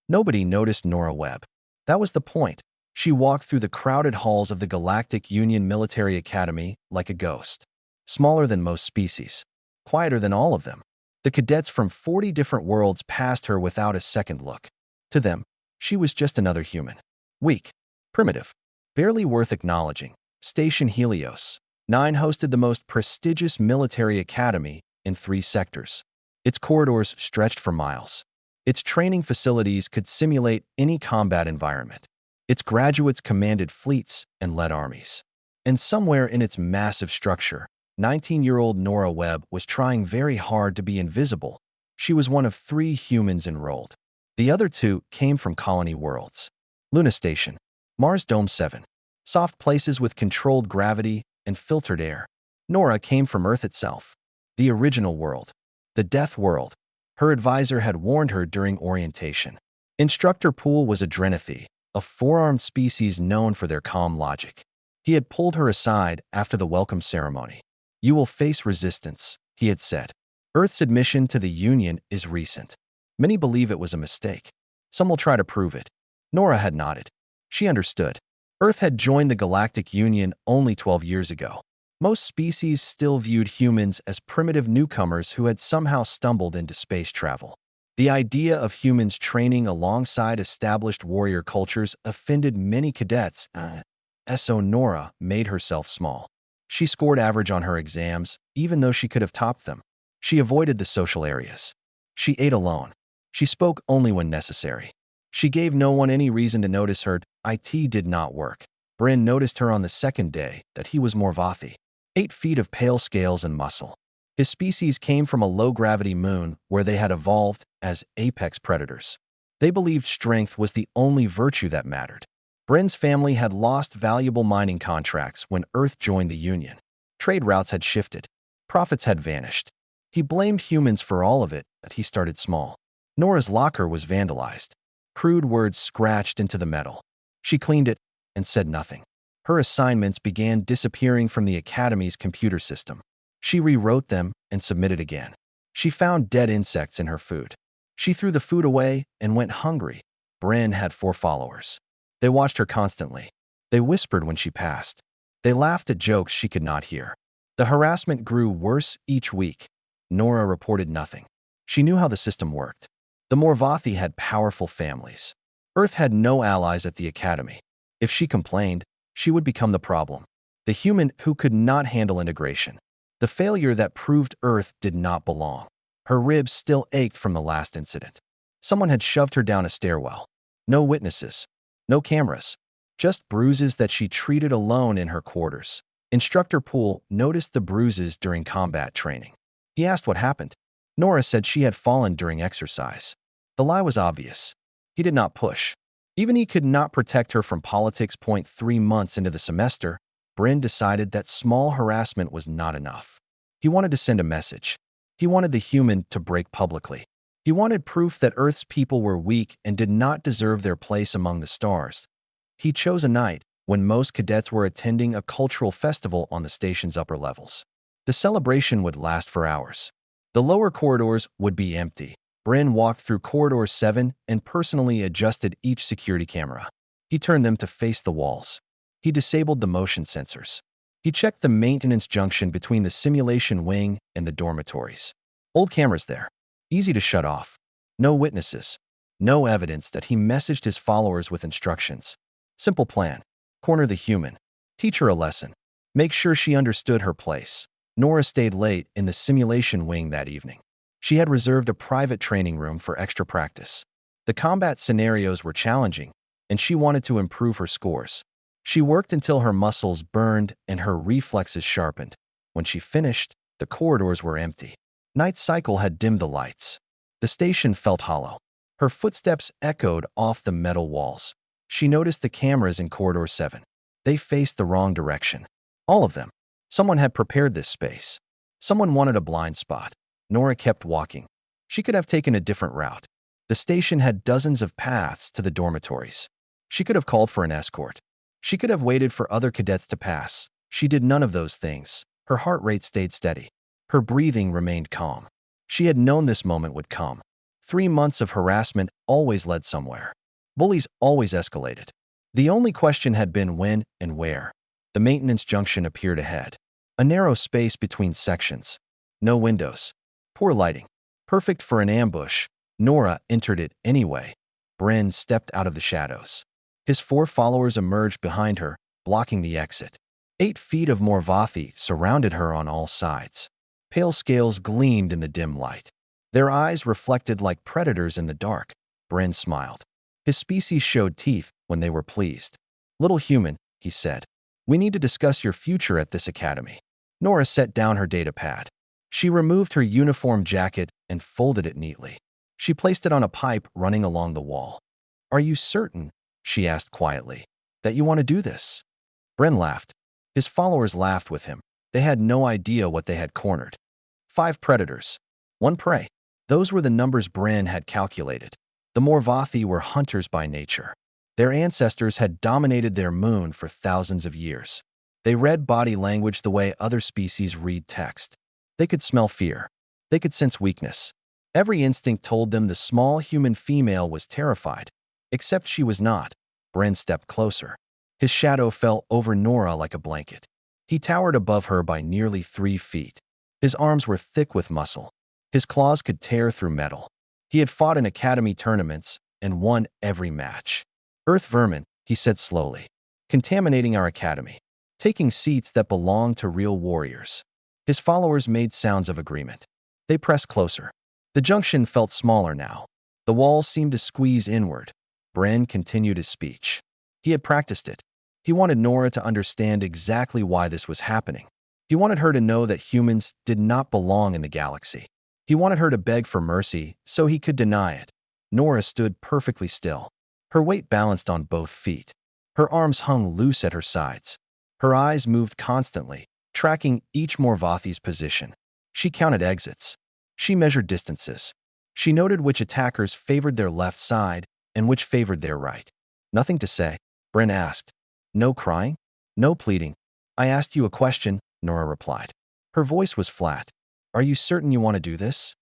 Nobody noticed Nora Webb. That was the point. She walked through the crowded halls of the Galactic Union Military Academy like a ghost. Smaller than most species. Quieter than all of them. The cadets from 40 different worlds passed her without a second look. To them, she was just another human. Weak. Primitive. Barely worth acknowledging. Station Helios 9 hosted the most prestigious military academy in 3 sectors. Its corridors stretched for miles. Its training facilities could simulate any combat environment. Its graduates commanded fleets and led armies. And somewhere in its massive structure, 19-year-old Nora Webb was trying very hard to be invisible. She was one of 3 humans enrolled. The other 2 came from colony worlds. Luna Station, Mars Dome 7. Soft places with controlled gravity and filtered air. Nora came from Earth itself. The original world. The Death World. Her advisor had warned her during orientation. Instructor Poole was a Drenathy, a 4-armed species known for their calm logic. He had pulled her aside after the welcome ceremony. "You will face resistance," he had said. "Earth's admission to the Union is recent. Many believe it was a mistake. Some will try to prove it." Nora had nodded. She understood. Earth had joined the Galactic Union only 12 years ago. Most species still viewed humans as primitive newcomers who had somehow stumbled into space travel. The idea of humans training alongside established warrior cultures offended many cadets. So Nora made herself small. She scored average on her exams, even though she could have topped them. She avoided the social areas. She ate alone. She spoke only when necessary. She gave no one any reason to notice her. It did not work. Bryn noticed her on the second day that he was more Vothi. 8 feet of pale scales and muscle. His species came from a low-gravity moon where they had evolved as apex predators. They believed strength was the only virtue that mattered. Bryn's family had lost valuable mining contracts when Earth joined the Union. Trade routes had shifted. Profits had vanished. He blamed humans for all of it, but he started small. Nora's locker was vandalized. Crude words scratched into the metal. She cleaned it and said nothing. Her assignments began disappearing from the Academy's computer system. She rewrote them and submitted again. She found dead insects in her food. She threw the food away and went hungry. Bryn had 4 followers. They watched her constantly. They whispered when she passed. They laughed at jokes she could not hear. The harassment grew worse each week. Nora reported nothing. She knew how the system worked. The Morvathi had powerful families. Earth had no allies at the Academy. If she complained, she would become the problem. The human who could not handle integration. The failure that proved Earth did not belong. Her ribs still ached from the last incident. Someone had shoved her down a stairwell. No witnesses. No cameras. Just bruises that she treated alone in her quarters. Instructor Poole noticed the bruises during combat training. He asked what happened. Nora said she had fallen during exercise. The lie was obvious. He did not push. Even he could not protect her from politics. 3 months into the semester, Bryn decided that small harassment was not enough. He wanted to send a message. He wanted the human to break publicly. He wanted proof that Earth's people were weak and did not deserve their place among the stars. He chose a night when most cadets were attending a cultural festival on the station's upper levels. The celebration would last for hours. The lower corridors would be empty. Bryn walked through Corridor 7 and personally adjusted each security camera. He turned them to face the walls. He disabled the motion sensors. He checked the maintenance junction between the simulation wing and the dormitories. Old cameras there. Easy to shut off. No witnesses. No evidence that he messaged his followers with instructions. Simple plan. Corner the human. Teach her a lesson. Make sure she understood her place. Nora stayed late in the simulation wing that evening. She had reserved a private training room for extra practice. The combat scenarios were challenging, and she wanted to improve her scores. She worked until her muscles burned and her reflexes sharpened. When she finished, the corridors were empty. Night cycle had dimmed the lights. The station felt hollow. Her footsteps echoed off the metal walls. She noticed the cameras in Corridor 7. They faced the wrong direction. All of them. Someone had prepared this space. Someone wanted a blind spot. Nora kept walking. She could have taken a different route. The station had dozens of paths to the dormitories. She could have called for an escort. She could have waited for other cadets to pass. She did none of those things. Her heart rate stayed steady. Her breathing remained calm. She had known this moment would come. 3 months of harassment always led somewhere. Bullies always escalated. The only question had been when and where. The maintenance junction appeared ahead. A narrow space between sections. No windows. Poor lighting. Perfect for an ambush. Nora entered it anyway. Bryn stepped out of the shadows. His 4 followers emerged behind her, blocking the exit. 8 feet of Morvathi surrounded her on all sides. Pale scales gleamed in the dim light. Their eyes reflected like predators in the dark. Bryn smiled. His species showed teeth when they were pleased. "Little human," he said, "we need to discuss your future at this academy." Nora set down her data pad. She removed her uniform jacket and folded it neatly. She placed it on a pipe running along the wall. "Are you certain," she asked quietly, "that you want to do this?" Bryn laughed. His followers laughed with him. They had no idea what they had cornered. 5 predators. 1 prey. Those were the numbers Bryn had calculated. The Morvathi were hunters by nature. Their ancestors had dominated their moon for thousands of years. They read body language the way other species read text. They could smell fear. They could sense weakness. Every instinct told them the small human female was terrified. Except she was not. Bryn stepped closer. His shadow fell over Nora like a blanket. He towered above her by nearly 3 feet. His arms were thick with muscle. His claws could tear through metal. He had fought in academy tournaments and won every match. "Earth vermin," he said slowly, "contaminating our academy, taking seats that belong to real warriors." His followers made sounds of agreement. They pressed closer. The junction felt smaller now. The walls seemed to squeeze inward. Bryn continued his speech. He had practiced it. He wanted Nora to understand exactly why this was happening. He wanted her to know that humans did not belong in the galaxy. He wanted her to beg for mercy so he could deny it. Nora stood perfectly still. Her weight balanced on both feet. Her arms hung loose at her sides. Her eyes moved constantly, tracking each Morvathi's position. She counted exits. She measured distances. She noted which attackers favored their left side and which favored their right. "Nothing to say?" Bryn asked. "No crying? No pleading?" "I asked you a question," Nora replied. Her voice was flat. "Are you certain you want to do this?"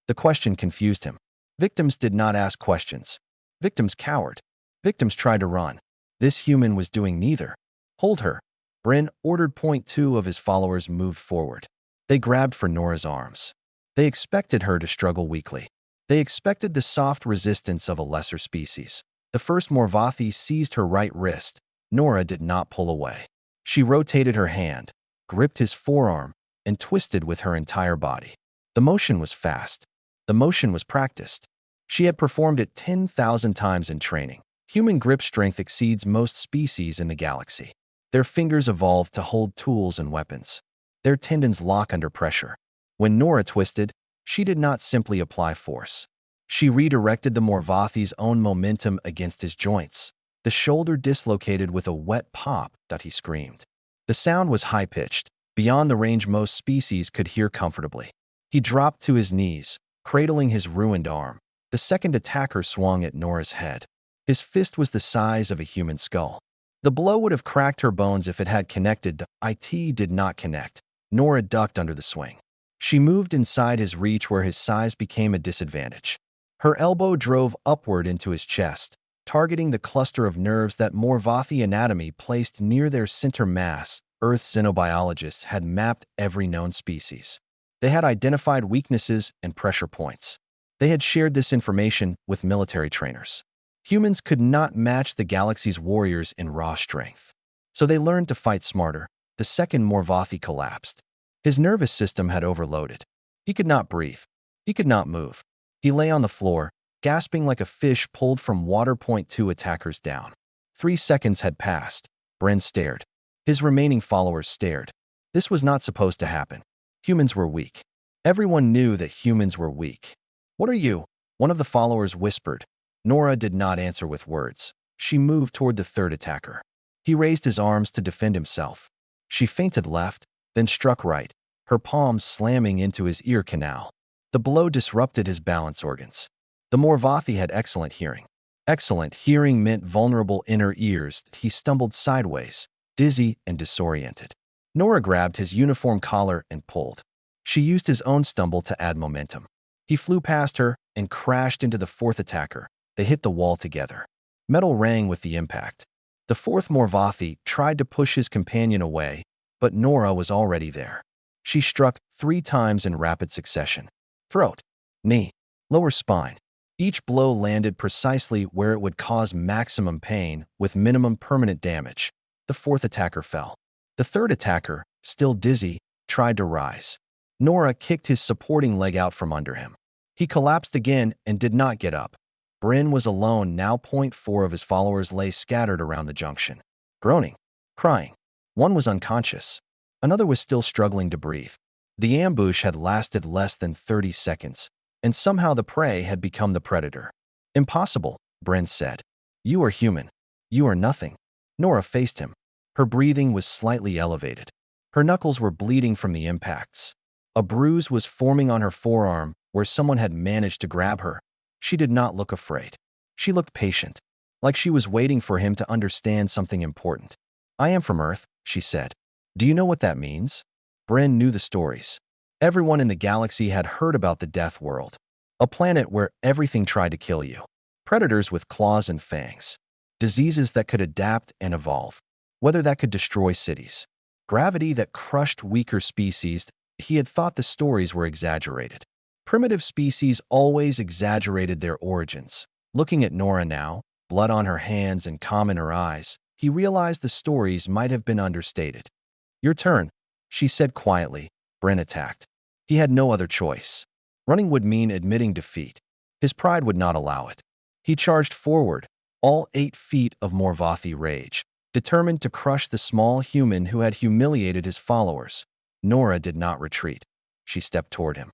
The question confused him. Victims did not ask questions. Victims cowered. Victims tried to run. This human was doing neither. "Hold her." Bryn ordered. Point 2 of his followers moved forward. They grabbed for Nora's arms. They expected her to struggle weakly. They expected the soft resistance of a lesser species. The first Morvathi seized her right wrist. Nora did not pull away. She rotated her hand, gripped his forearm, and twisted with her entire body. The motion was fast. The motion was practiced. She had performed it 10,000 times in training. Human grip strength exceeds most species in the galaxy. Their fingers evolved to hold tools and weapons. Their tendons lock under pressure. When Nora twisted, she did not simply apply force. She redirected the Morvathi's own momentum against his joints. The shoulder dislocated with a wet pop that he screamed. The sound was high-pitched, beyond the range most species could hear comfortably. He dropped to his knees, cradling his ruined arm. The second attacker swung at Nora's head. His fist was the size of a human skull. The blow would have cracked her bones if it had connected. It did not connect. Nora ducked under the swing. She moved inside his reach where his size became a disadvantage. Her elbow drove upward into his chest, targeting the cluster of nerves that Morvathi anatomy placed near their center mass. Earth's xenobiologists had mapped every known species. They had identified weaknesses and pressure points. They had shared this information with military trainers. Humans could not match the galaxy's warriors in raw strength. So they learned to fight smarter. The second Morvathi collapsed. His nervous system had overloaded. He could not breathe. He could not move. He lay on the floor, gasping like a fish pulled from water. Point 2 attackers down. 3 seconds had passed. Bryn stared. His remaining followers stared. This was not supposed to happen. Humans were weak. Everyone knew that humans were weak. "What are you?" one of the followers whispered. Nora did not answer with words. She moved toward the third attacker. He raised his arms to defend himself. She feinted left, then struck right, her palms slamming into his ear canal. The blow disrupted his balance organs. The Morvathi had excellent hearing. Excellent hearing meant vulnerable inner ears. He stumbled sideways, dizzy and disoriented. Nora grabbed his uniform collar and pulled. She used his own stumble to add momentum. He flew past her and crashed into the fourth attacker. They hit the wall together. Metal rang with the impact. The fourth Morvathi tried to push his companion away, but Nora was already there. She struck 3 times in rapid succession. Throat, knee, lower spine. Each blow landed precisely where it would cause maximum pain with minimum permanent damage. The fourth attacker fell. The third attacker, still dizzy, tried to rise. Nora kicked his supporting leg out from under him. He collapsed again and did not get up. Bryn was alone now. 4 of his followers lay scattered around the junction, groaning, crying. One was unconscious. Another was still struggling to breathe. The ambush had lasted less than 30 seconds, and somehow the prey had become the predator. Impossible, Bryn said. You are human. You are nothing. Nora faced him. Her breathing was slightly elevated. Her knuckles were bleeding from the impacts. A bruise was forming on her forearm where someone had managed to grab her. She did not look afraid. She looked patient, like she was waiting for him to understand something important. I am from Earth, she said. Do you know what that means? Bryn knew the stories. Everyone in the galaxy had heard about the Death World, a planet where everything tried to kill you. Predators with claws and fangs. Diseases that could adapt and evolve. Weather that could destroy cities. Gravity that crushed weaker species. He had thought the stories were exaggerated. Primitive species always exaggerated their origins. Looking at Nora now, blood on her hands and calm in her eyes, he realized the stories might have been understated. Your turn, she said quietly. Bryn attacked. He had no other choice. Running would mean admitting defeat. His pride would not allow it. He charged forward, all 8 feet of Morvathi rage, determined to crush the small human who had humiliated his followers. Nora did not retreat. She stepped toward him.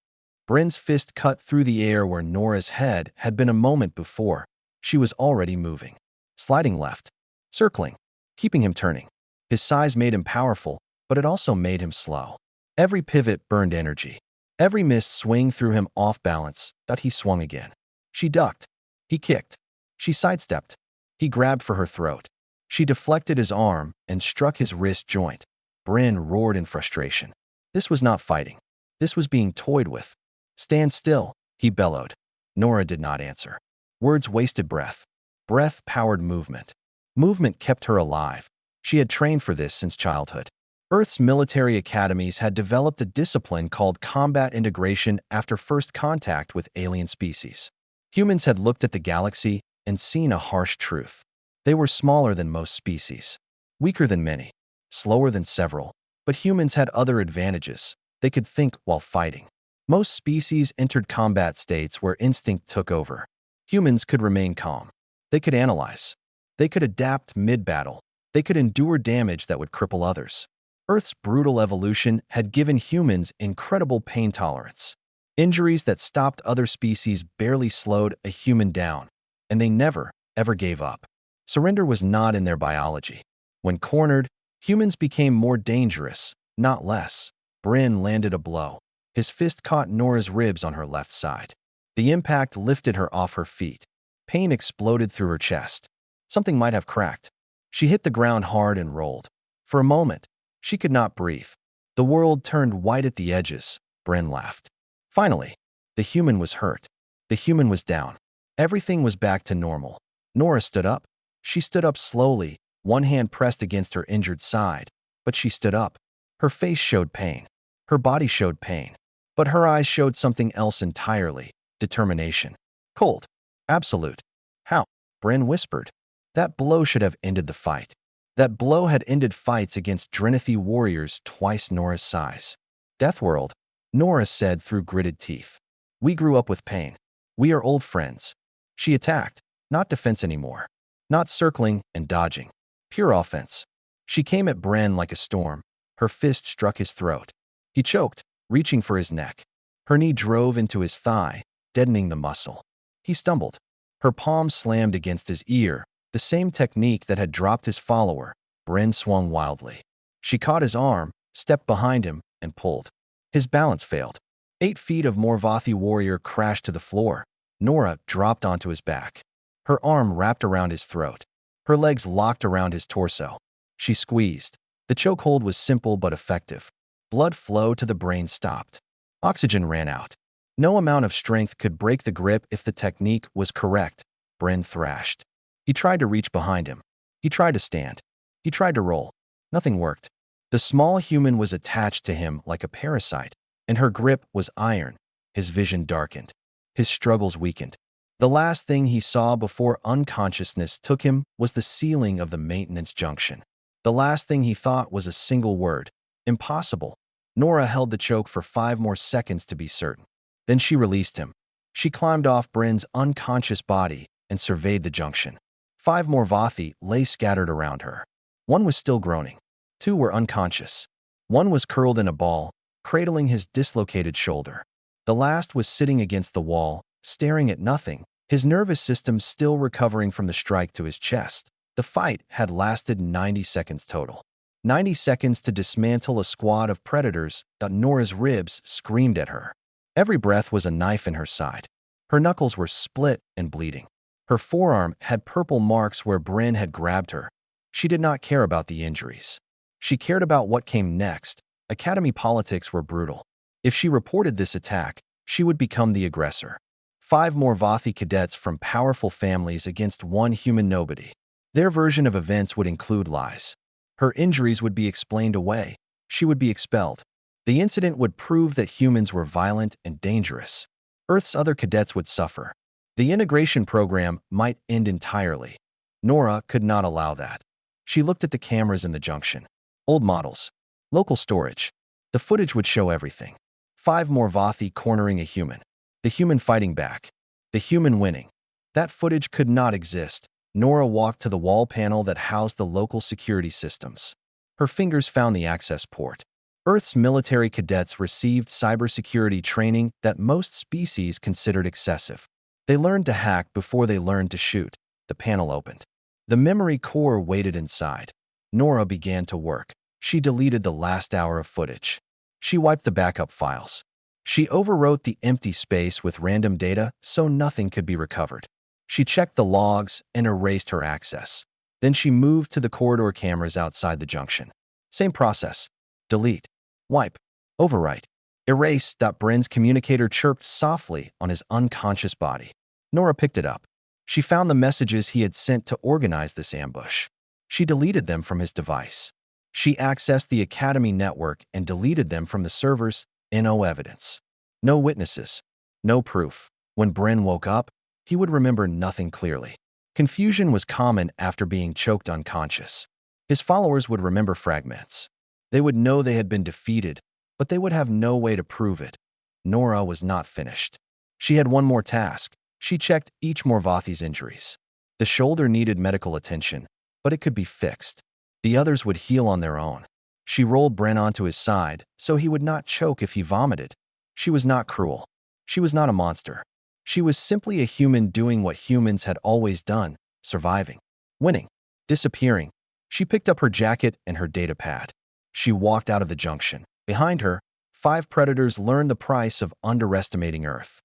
Bryn's fist cut through the air where Nora's head had been a moment before. She was already moving, sliding left, circling, keeping him turning. His size made him powerful, but it also made him slow. Every pivot burned energy. Every missed swing threw him off balance, but he swung again. She ducked. He kicked. She sidestepped. He grabbed for her throat. She deflected his arm and struck his wrist joint. Bryn roared in frustration. This was not fighting. This was being toyed with. Stand still, he bellowed. Nora did not answer. Words wasted breath. Breath powered movement. Movement kept her alive. She had trained for this since childhood. Earth's military academies had developed a discipline called combat integration after first contact with alien species. Humans had looked at the galaxy and seen a harsh truth. They were smaller than most species, weaker than many, slower than several, but humans had other advantages. They could think while fighting. Most species entered combat states where instinct took over. Humans could remain calm. They could analyze. They could adapt mid-battle. They could endure damage that would cripple others. Earth's brutal evolution had given humans incredible pain tolerance. Injuries that stopped other species barely slowed a human down, and they never, ever gave up. Surrender was not in their biology. When cornered, humans became more dangerous, not less. Bryn landed a blow. His fist caught Nora's ribs on her left side. The impact lifted her off her feet. Pain exploded through her chest. Something might have cracked. She hit the ground hard and rolled. For a moment, she could not breathe. The world turned white at the edges. Bryn laughed. Finally, the human was hurt. The human was down. Everything was back to normal. Nora stood up. She stood up slowly, one hand pressed against her injured side. But she stood up. Her face showed pain. Her body showed pain. But her eyes showed something else entirely. Determination. Cold. Absolute. How? Bryn whispered. That blow should have ended the fight. That blow had ended fights against Drenithi warriors twice Nora's size. Deathworld, Nora said through gritted teeth. We grew up with pain. We are old friends. She attacked, not defense anymore. Not circling and dodging. Pure offense. She came at Bryn like a storm. Her fist struck his throat. He choked, reaching for his neck. Her knee drove into his thigh, deadening the muscle. He stumbled. Her palm slammed against his ear, the same technique that had dropped his follower. Bryn swung wildly. She caught his arm, stepped behind him, and pulled. His balance failed. 8 feet of Morvathi warrior crashed to the floor. Nora dropped onto his back. Her arm wrapped around his throat. Her legs locked around his torso. She squeezed. The chokehold was simple but effective. Blood flow to the brain stopped. Oxygen ran out. No amount of strength could break the grip if the technique was correct, Bryn thrashed. He tried to reach behind him. He tried to stand. He tried to roll. Nothing worked. The small human was attached to him like a parasite, and her grip was iron. His vision darkened. His struggles weakened. The last thing he saw before unconsciousness took him was the ceiling of the maintenance junction. The last thing he thought was a single word: impossible. Nora held the choke for 5 more seconds to be certain. Then she released him. She climbed off Bryn's unconscious body and surveyed the junction. 5 more Vathi lay scattered around her. One was still groaning. 2 were unconscious. One was curled in a ball, cradling his dislocated shoulder. The last was sitting against the wall, staring at nothing, his nervous system still recovering from the strike to his chest. The fight had lasted 90 seconds total. 90 seconds to dismantle a squad of predators. Nora's ribs screamed at her. Every breath was a knife in her side. Her knuckles were split and bleeding. Her forearm had purple marks where Bryn had grabbed her. She did not care about the injuries. She cared about what came next. Academy politics were brutal. If she reported this attack, she would become the aggressor. 5 more Vathi cadets from powerful families against one human nobody. Their version of events would include lies. Her injuries would be explained away. She would be expelled. The incident would prove that humans were violent and dangerous. Earth's other cadets would suffer. The integration program might end entirely. Nora could not allow that. She looked at the cameras in the junction. Old models. Local storage. The footage would show everything. 5 more Vathi cornering a human. The human fighting back. The human winning. That footage could not exist. Nora walked to the wall panel that housed the local security systems. Her fingers found the access port. Earth's military cadets received cybersecurity training that most species considered excessive. They learned to hack before they learned to shoot. The panel opened. The memory core waited inside. Nora began to work. She deleted the last hour of footage. She wiped the backup files. She overwrote the empty space with random data so nothing could be recovered. She checked the logs and erased her access. Then she moved to the corridor cameras outside the junction. Same process. Delete. Wipe. Overwrite. Erase. Bryn's communicator chirped softly on his unconscious body. Nora picked it up. She found the messages he had sent to organize this ambush. She deleted them from his device. She accessed the Academy network and deleted them from the servers. No evidence. No witnesses. No proof. When Bryn woke up, he would remember nothing clearly. Confusion was common after being choked unconscious. His followers would remember fragments. They would know they had been defeated, but they would have no way to prove it. Nora was not finished. She had one more task. She checked each Morvathi's injuries. The shoulder needed medical attention, but it could be fixed. The others would heal on their own. She rolled Bryn onto his side so he would not choke if he vomited. She was not cruel. She was not a monster. She was simply a human doing what humans had always done, surviving, winning, disappearing. She picked up her jacket and her data pad. She walked out of the junction. Behind her, 5 predators learned the price of underestimating Earth.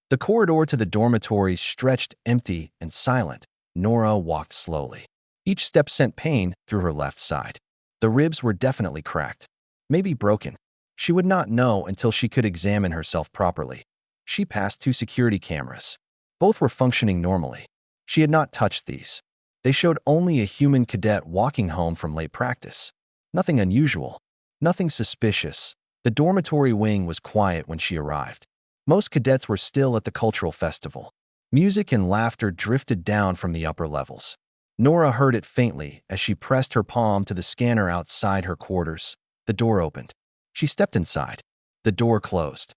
The corridor to the dormitories stretched empty and silent. Nora walked slowly. Each step sent pain through her left side. The ribs were definitely cracked, maybe broken. She would not know until she could examine herself properly. She passed 2 security cameras. Both were functioning normally. She had not touched these. They showed only a human cadet walking home from late practice. Nothing unusual. Nothing suspicious. The dormitory wing was quiet when she arrived. Most cadets were still at the cultural festival. Music and laughter drifted down from the upper levels. Nora heard it faintly as she pressed her palm to the scanner outside her quarters. The door opened. She stepped inside. The door closed.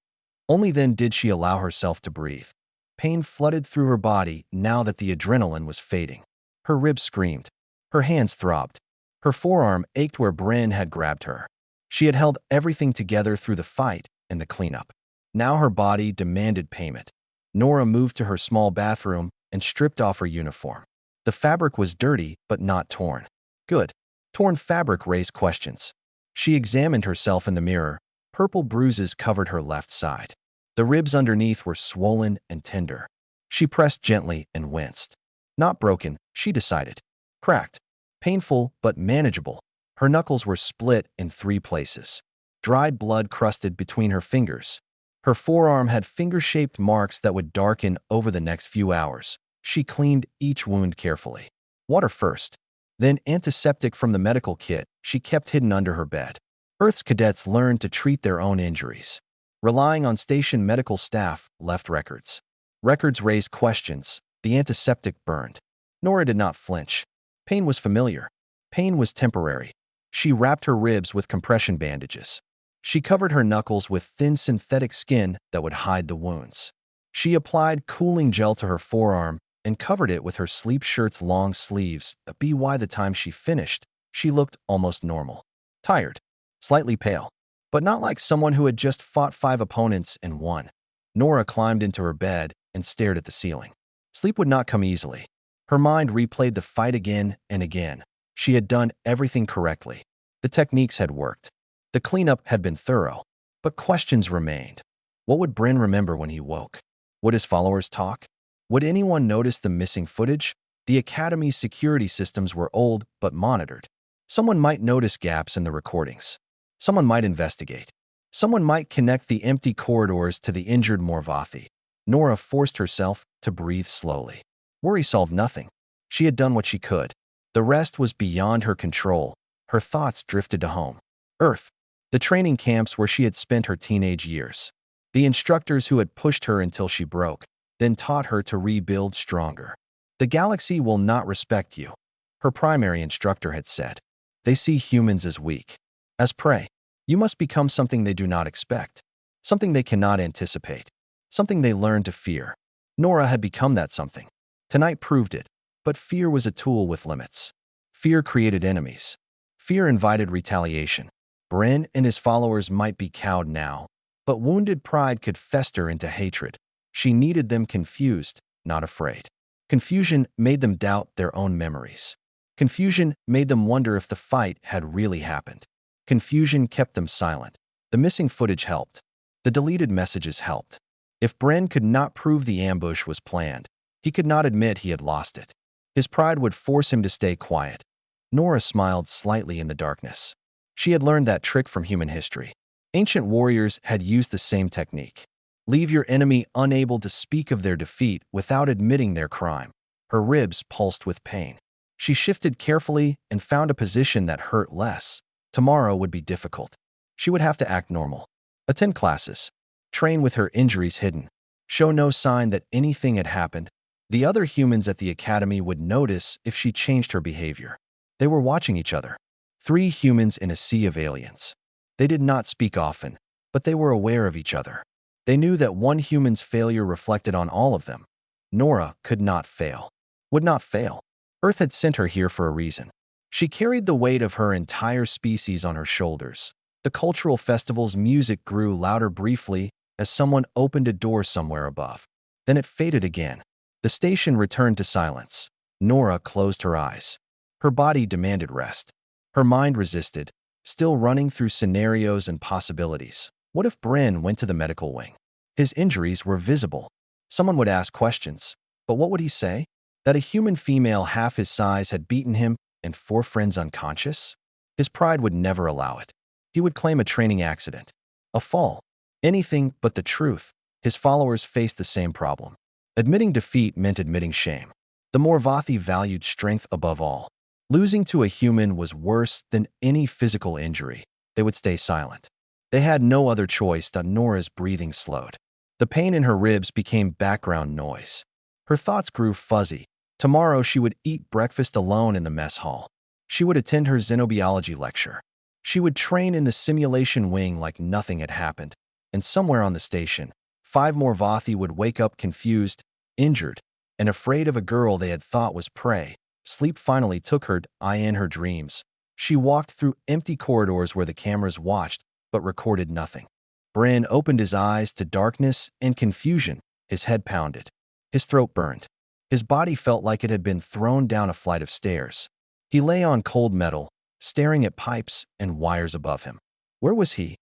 Only then did she allow herself to breathe. Pain flooded through her body now that the adrenaline was fading. Her ribs screamed. Her hands throbbed. Her forearm ached where Bryn had grabbed her. She had held everything together through the fight and the cleanup. Now her body demanded payment. Nora moved to her small bathroom and stripped off her uniform. The fabric was dirty but not torn. Good. Torn fabric raised questions. She examined herself in the mirror. Purple bruises covered her left side. The ribs underneath were swollen and tender. She pressed gently and winced. Not broken, she decided. Cracked. Painful but manageable. Her knuckles were split in 3 places. Dried blood crusted between her fingers. Her forearm had finger-shaped marks that would darken over the next few hours. She cleaned each wound carefully. Water first, then antiseptic from the medical kit she kept hidden under her bed. Earth's cadets learned to treat their own injuries. Relying on station medical staff left records. Records raised questions. The antiseptic burned. Nora did not flinch. Pain was familiar. Pain was temporary. She wrapped her ribs with compression bandages. She covered her knuckles with thin synthetic skin that would hide the wounds. She applied cooling gel to her forearm and covered it with her sleep shirt's long sleeves. By the time she finished, she looked almost normal. Tired, slightly pale, but not like someone who had just fought 5 opponents and won. Nora climbed into her bed and stared at the ceiling. Sleep would not come easily. Her mind replayed the fight again and again. She had done everything correctly. The techniques had worked. The cleanup had been thorough. But questions remained. What would Bryn remember when he woke? Would his followers talk? Would anyone notice the missing footage? The Academy's security systems were old but monitored. Someone might notice gaps in the recordings. Someone might investigate. Someone might connect the empty corridors to the injured Morvathi. Nora forced herself to breathe slowly. Worry solved nothing. She had done what she could. The rest was beyond her control. Her thoughts drifted to home. Earth. The training camps where she had spent her teenage years. The instructors who had pushed her until she broke, then taught her to rebuild stronger. The galaxy will not respect you, her primary instructor had said. They see humans as weak, as prey. You must become something they do not expect, something they cannot anticipate, something they learn to fear. Nora had become that something. Tonight proved it, but fear was a tool with limits. Fear created enemies. Fear invited retaliation. Bryn and his followers might be cowed now, but wounded pride could fester into hatred. She needed them confused, not afraid. Confusion made them doubt their own memories. Confusion made them wonder if the fight had really happened. Confusion kept them silent. The missing footage helped. The deleted messages helped. If Bryn could not prove the ambush was planned, he could not admit he had lost it. His pride would force him to stay quiet. Nora smiled slightly in the darkness. She had learned that trick from human history. Ancient warriors had used the same technique. Leave your enemy unable to speak of their defeat without admitting their crime. Her ribs pulsed with pain. She shifted carefully and found a position that hurt less. Tomorrow would be difficult. She would have to act normal. Attend classes. Train with her injuries hidden. Show no sign that anything had happened. The other humans at the academy would notice if she changed her behavior. They were watching each other. 3 humans in a sea of aliens. They did not speak often, but they were aware of each other. They knew that one human's failure reflected on all of them. Nora could not fail. Would not fail. Earth had sent her here for a reason. She carried the weight of her entire species on her shoulders. The cultural festival's music grew louder briefly as someone opened a door somewhere above. Then it faded again. The station returned to silence. Nora closed her eyes. Her body demanded rest. Her mind resisted, still running through scenarios and possibilities. What if Bryn went to the medical wing? His injuries were visible. Someone would ask questions. But what would he say? That a human female half his size had beaten him and 4 friends unconscious? His pride would never allow it. He would claim a training accident. A fall. Anything but the truth. His followers faced the same problem. Admitting defeat meant admitting shame. The Morvathi valued strength above all. Losing to a human was worse than any physical injury. They would stay silent. They had no other choice. Nora's breathing slowed. The pain in her ribs became background noise. Her thoughts grew fuzzy. Tomorrow she would eat breakfast alone in the mess hall. She would attend her xenobiology lecture. She would train in the simulation wing like nothing had happened. And somewhere on the station, 5 Morvathi would wake up confused, injured, and afraid of a girl they had thought was prey. Sleep finally took her in her dreams. She walked through empty corridors where the cameras watched, but recorded nothing. Bryn opened his eyes to darkness and confusion. His head pounded. His throat burned. His body felt like it had been thrown down a flight of stairs. He lay on cold metal, staring at pipes and wires above him. Where was he?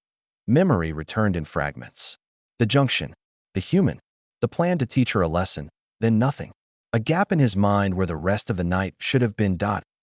Memory returned in fragments. The junction. The human. The plan to teach her a lesson. Then nothing. A gap in his mind where the rest of the night should have been.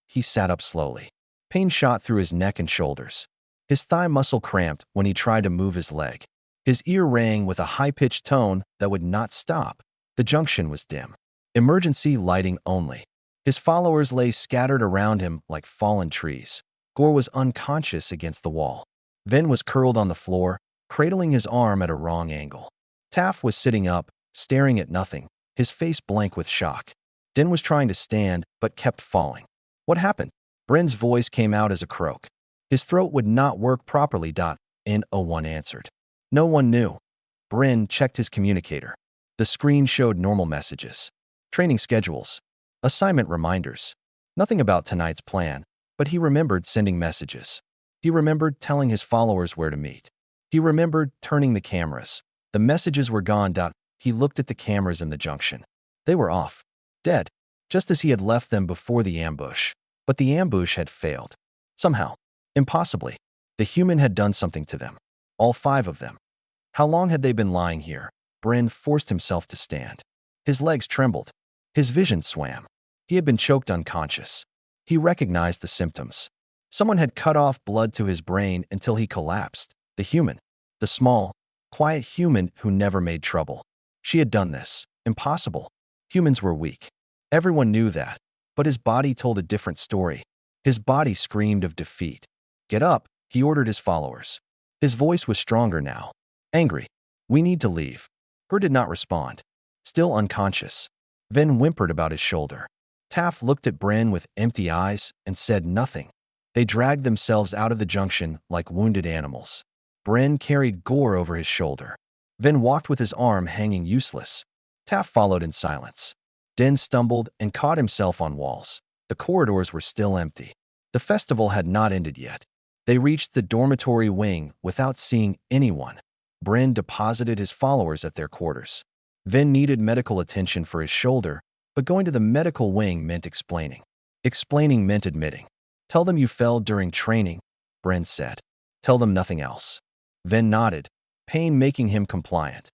He sat up slowly. Pain shot through his neck and shoulders. His thigh muscle cramped when he tried to move his leg. His ear rang with a high-pitched tone that would not stop. The junction was dim. Emergency lighting only. His followers lay scattered around him like fallen trees. Gore was unconscious against the wall. Ven was curled on the floor, cradling his arm at a wrong angle. Taff was sitting up, staring at nothing, his face blank with shock. Din was trying to stand, but kept falling. What happened? Bryn's voice came out as a croak. His throat would not work properly. N01 answered. No one knew. Bryn checked his communicator. The screen showed normal messages. Training schedules. Assignment reminders. Nothing about tonight's plan, but he remembered sending messages. He remembered telling his followers where to meet. He remembered turning the cameras. The messages were gone. He looked at the cameras in the junction. They were off. Dead. Just as he had left them before the ambush. But the ambush had failed. Somehow. Impossibly. The human had done something to them. All 5 of them. How long had they been lying here? Bryn forced himself to stand. His legs trembled. His vision swam. He had been choked unconscious. He recognized the symptoms. Someone had cut off blood to his brain until he collapsed. The human. The small, quiet human who never made trouble. She had done this. Impossible. Humans were weak. Everyone knew that. But his body told a different story. His body screamed of defeat. Get up, he ordered his followers. His voice was stronger now. Angry. We need to leave. Gur did not respond. Still unconscious. Ven whimpered about his shoulder. Taff looked at Bryn with empty eyes and said nothing. They dragged themselves out of the junction like wounded animals. Bryn carried Gore over his shoulder. Ven walked with his arm hanging useless. Taff followed in silence. Den stumbled and caught himself on walls. The corridors were still empty. The festival had not ended yet. They reached the dormitory wing without seeing anyone. Bryn deposited his followers at their quarters. Ven needed medical attention for his shoulder, but going to the medical wing meant explaining. Explaining meant admitting. Tell them you fell during training, Bryn said. Tell them nothing else. Ven nodded, pain making him compliant.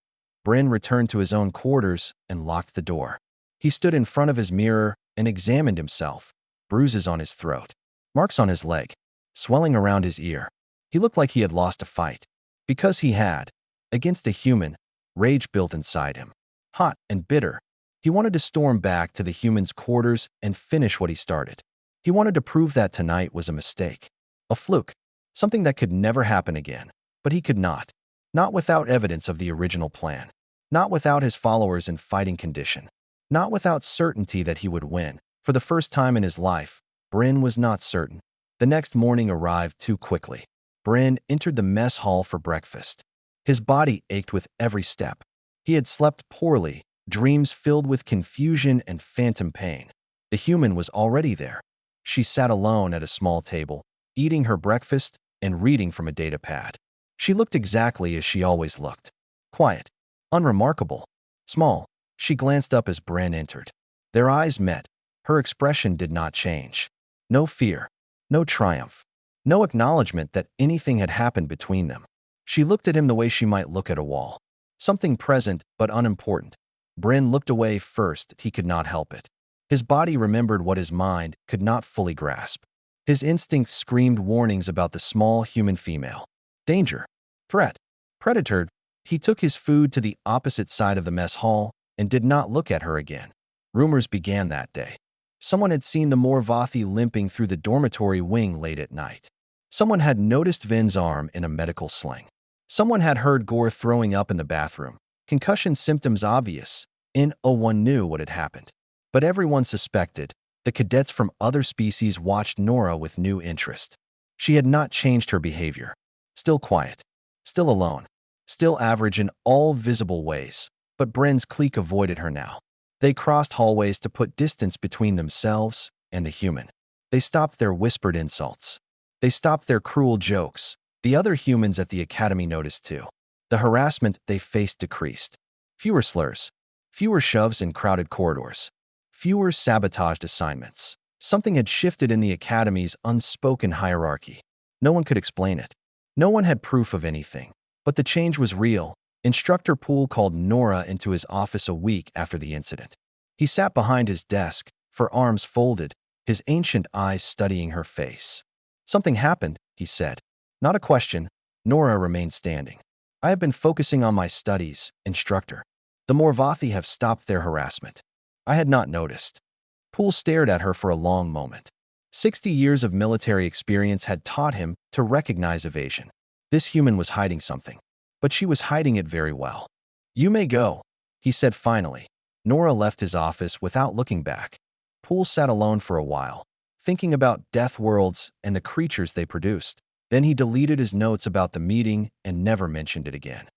Bryn returned to his own quarters and locked the door. He stood in front of his mirror and examined himself. Bruises on his throat. Marks on his leg. Swelling around his ear. He looked like he had lost a fight. Because he had. Against a human, rage built inside him. Hot and bitter. He wanted to storm back to the human's quarters and finish what he started. He wanted to prove that tonight was a mistake. A fluke. Something that could never happen again. But he could not. Not without evidence of the original plan. Not without his followers in fighting condition. Not without certainty that he would win. For the first time in his life, Bryn was not certain. The next morning arrived too quickly. Bryn entered the mess hall for breakfast. His body ached with every step. He had slept poorly, dreams filled with confusion and phantom pain. The human was already there. She sat alone at a small table, eating her breakfast and reading from a data pad. She looked exactly as she always looked. Quiet. Unremarkable. Small. She glanced up as Bryn entered. Their eyes met. Her expression did not change. No fear. No triumph. No acknowledgement that anything had happened between them. She looked at him the way she might look at a wall. Something present but unimportant. Bryn looked away first. He could not help it. His body remembered what his mind could not fully grasp. His instincts screamed warnings about the small human female. Danger. Threat. Predator. He took his food to the opposite side of the mess hall and did not look at her again. Rumors began that day. Someone had seen the Morvathi limping through the dormitory wing late at night. Someone had noticed Ven's arm in a medical sling. Someone had heard Gore throwing up in the bathroom. Concussion symptoms obvious. N01 knew what had happened. But everyone suspected. The cadets from other species watched Nora with new interest. She had not changed her behavior. Still quiet. Still alone. Still average in all visible ways. But Bryn's clique avoided her now. They crossed hallways to put distance between themselves and the human. They stopped their whispered insults. They stopped their cruel jokes. The other humans at the academy noticed too. The harassment they faced decreased. Fewer slurs. Fewer shoves in crowded corridors. Fewer sabotaged assignments. Something had shifted in the academy's unspoken hierarchy. No one could explain it. No one had proof of anything. But the change was real. Instructor Poole called Nora into his office a week after the incident. He sat behind his desk, for arms folded, his ancient eyes studying her face. Something happened, he said. Not a question. Nora remained standing. I have been focusing on my studies, instructor. The Morvathi have stopped their harassment. I had not noticed. Poole stared at her for a long moment. 60 years of military experience had taught him to recognize evasion. This human was hiding something, but she was hiding it very well. You may go, he said finally. Nora left his office without looking back. Poole sat alone for a while, thinking about death worlds and the creatures they produced. Then he deleted his notes about the meeting and never mentioned it again.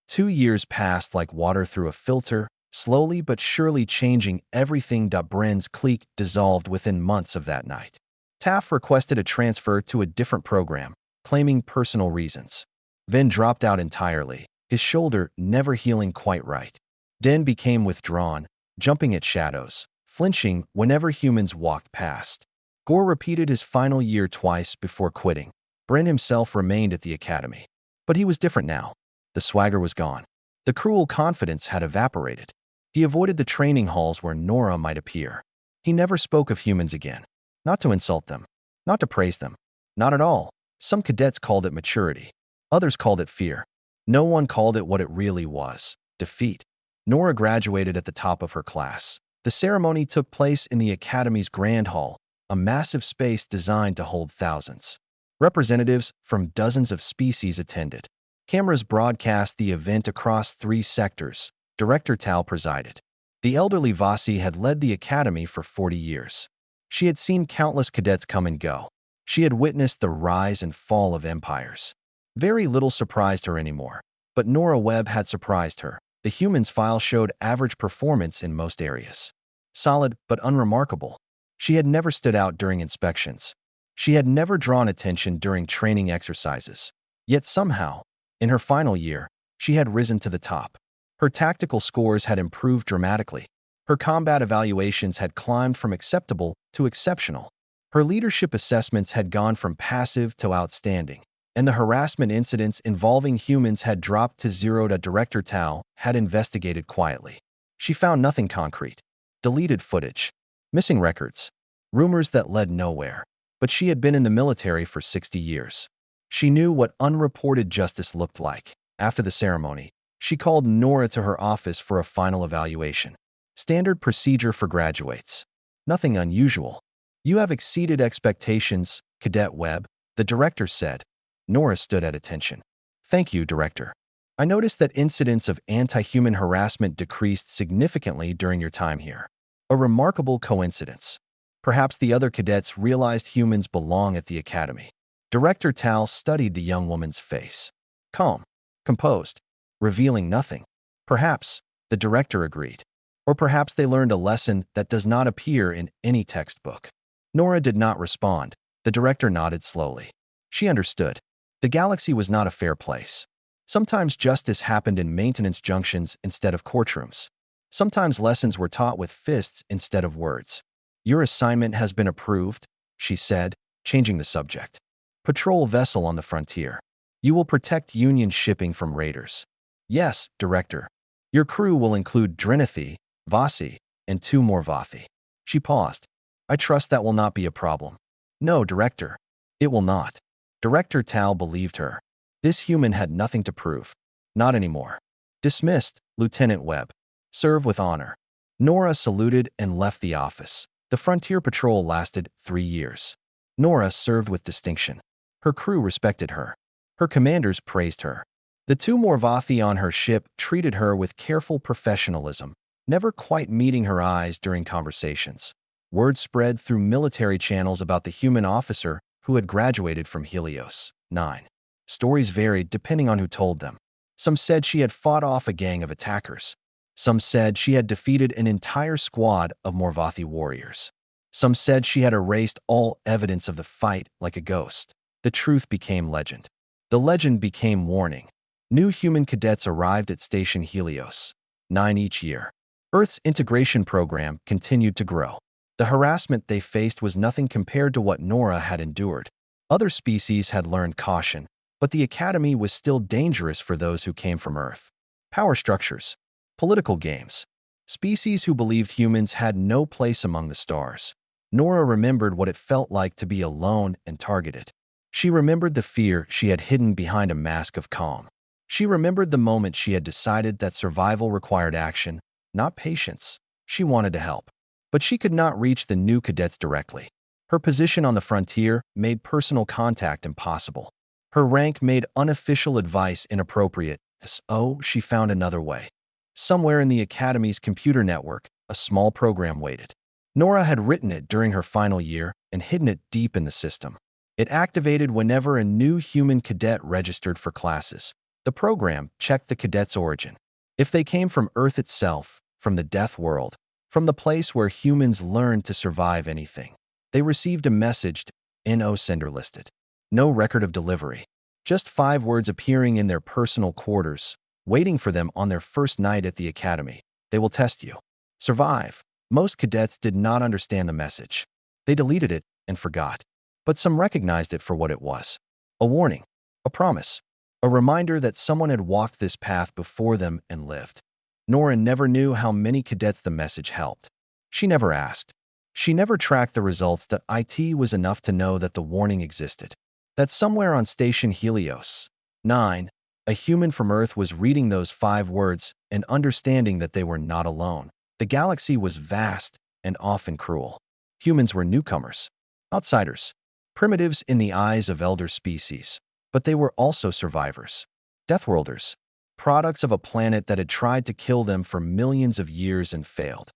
2 years passed like water through a filter, slowly but surely changing everything. Bren's clique dissolved within months of that night. Taff requested a transfer to a different program, claiming personal reasons. Vin dropped out entirely, his shoulder never healing quite right. Den became withdrawn, jumping at shadows, flinching whenever humans walked past. Gore repeated his final year twice before quitting. Bren himself remained at the academy. But he was different now. The swagger was gone. The cruel confidence had evaporated. He avoided the training halls where Nora might appear. He never spoke of humans again. Not to insult them. Not to praise them. Not at all. Some cadets called it maturity. Others called it fear. No one called it what it really was: defeat. Nora graduated at the top of her class. The ceremony took place in the Academy's Grand Hall, a massive space designed to hold thousands. Representatives from dozens of species attended. Cameras broadcast the event across 3 sectors. Director Tal presided. The elderly Vasi had led the Academy for 40 years. She had seen countless cadets come and go. She had witnessed the rise and fall of empires. Very little surprised her anymore. But Nora Webb had surprised her. The humans file showed average performance in most areas. Solid but unremarkable. She had never stood out during inspections. She had never drawn attention during training exercises. Yet somehow, in her final year, she had risen to the top. Her tactical scores had improved dramatically. Her combat evaluations had climbed from acceptable to exceptional. Her leadership assessments had gone from passive to outstanding. And the harassment incidents involving humans had dropped to 0. Director Tao had investigated quietly. She found nothing concrete. Deleted footage. Missing records. Rumors that led nowhere. But she had been in the military for 60 years. She knew what unreported justice looked like. After the ceremony, she called Nora to her office for a final evaluation. Standard procedure for graduates. Nothing unusual. You have exceeded expectations, Cadet Webb, the director said. Nora stood at attention. Thank you, Director. I noticed that incidents of anti-human harassment decreased significantly during your time here. A remarkable coincidence. Perhaps the other cadets realized humans belong at the academy. Director Tal studied the young woman's face. Calm, composed, revealing nothing. Perhaps, the director agreed. Or perhaps they learned a lesson that does not appear in any textbook. Nora did not respond. The director nodded slowly. She understood. The galaxy was not a fair place. Sometimes justice happened in maintenance junctions instead of courtrooms. Sometimes lessons were taught with fists instead of words. Your assignment has been approved, she said, changing the subject. Patrol vessel on the frontier. You will protect Union shipping from raiders. Yes, Director. Your crew will include Drinithi, Vasi, and 2 more Vathi. She paused. I trust that will not be a problem. No, Director. It will not. Director Tal believed her. This human had nothing to prove. Not anymore. Dismissed, Lieutenant Webb. Serve with honor. Nora saluted and left the office. The frontier patrol lasted 3 years. Nora served with distinction. Her crew respected her. Her commanders praised her. The 2 Morvathi on her ship treated her with careful professionalism, never quite meeting her eyes during conversations. Word spread through military channels about the human officer who had graduated from Helios. 9. Stories varied depending on who told them. Some said she had fought off a gang of attackers. Some said she had defeated an entire squad of Morvathi warriors. Some said she had erased all evidence of the fight like a ghost. The truth became legend. The legend became warning. New human cadets arrived at Station Helios. 9 each year. Earth's integration program continued to grow. The harassment they faced was nothing compared to what Nora had endured. Other species had learned caution, but the Academy was still dangerous for those who came from Earth. Power structures. Political games. Species who believed humans had no place among the stars. Nora remembered what it felt like to be alone and targeted. She remembered the fear she had hidden behind a mask of calm. She remembered the moment she had decided that survival required action, not patience. She wanted to help. But she could not reach the new cadets directly. Her position on the frontier made personal contact impossible. Her rank made unofficial advice inappropriate, so she found another way. Somewhere in the Academy's computer network, a small program waited. Nora had written it during her final year and hidden it deep in the system. It activated whenever a new human cadet registered for classes. The program checked the cadet's origin. If they came from Earth itself, from the death world, from the place where humans learned to survive anything, they received a message, "No sender listed." No record of delivery. Just 5 words appearing in their personal quarters, waiting for them on their first night at the academy. They will test you. Survive. Most cadets did not understand the message. They deleted it and forgot. But some recognized it for what it was. A warning. A promise. A reminder that someone had walked this path before them and lived. Nora never knew how many cadets the message helped. She never asked. She never tracked the results. That IT was enough to know that the warning existed. That somewhere on Station Helios 9, a human from Earth was reading those 5 words and understanding that they were not alone. The galaxy was vast and often cruel. Humans were newcomers, outsiders, primitives in the eyes of elder species. But they were also survivors. Deathworlders, products of a planet that had tried to kill them for millions of years and failed.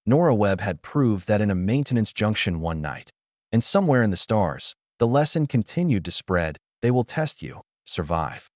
Nora Webb had proved that in a maintenance junction one night. And somewhere in the stars, the lesson continued to spread. They will test you. Survive.